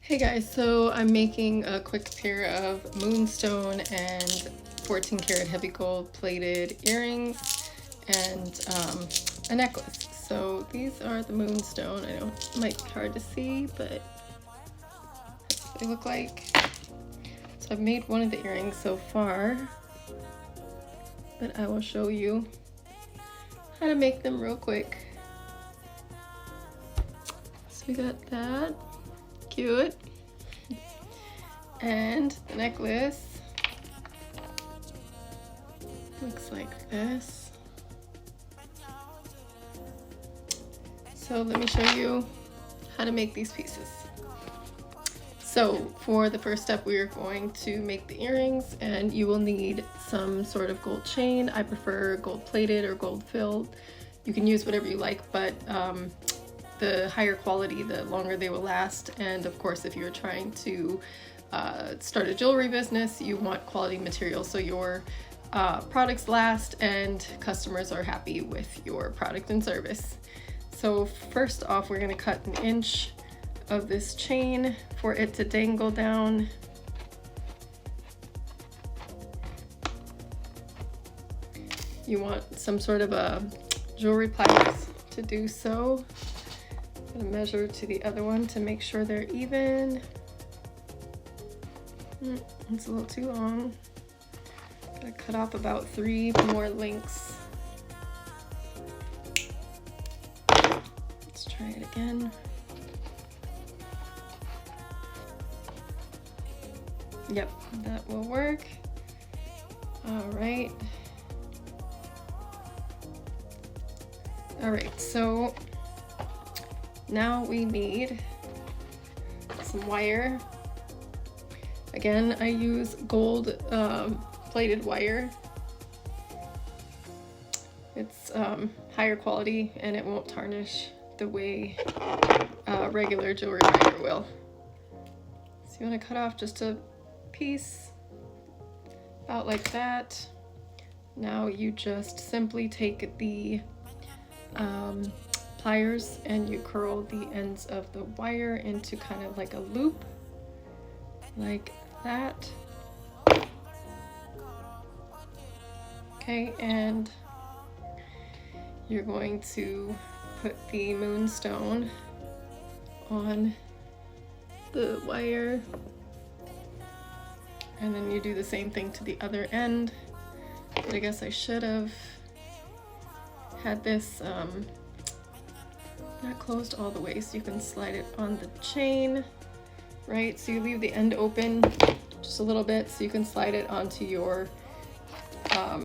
Hey guys, so I'm making a quick pair of Moonstone and 14 karat heavy gold plated earrings and a necklace. So these are the Moonstone. I know it might be hard to see, but that's what they look like. So I've made one of the earrings so far, but I will show you how to make them real quick. So we got that. Cute. And the necklace looks like this. So let me show you how to make these pieces. So for the first step, we are going to make the earrings, and you will need some sort of gold chain. I prefer gold plated or gold filled. You can use whatever you like, but the higher quality, the longer they will last. And of course, if you're trying to start a jewelry business, you want quality material so your products last and customers are happy with your product and service. So first off, we're going to cut 1 inch of this chain for it to dangle down. You want some sort of a jewelry pliers to do so. I'm gonna measure to the other one to make sure they're even. It's a little too long. Gotta cut off about 3 more links. Let's try it again. Yep, that will work. All right. All right, so now we need some wire. Again, I use gold plated wire. It's higher quality and it won't tarnish the way regular jewelry wire will. So you want to cut off just a piece about like that. Now you just simply take the pliers and you curl the ends of the wire into kind of like a loop, like that. Okay, and you're going to put the Moonstone on the wire, and then you do the same thing to the other end. But I guess I should have had this not closed all the way, so you can slide it on the chain, right? So you leave the end open just a little bit so you can slide it onto your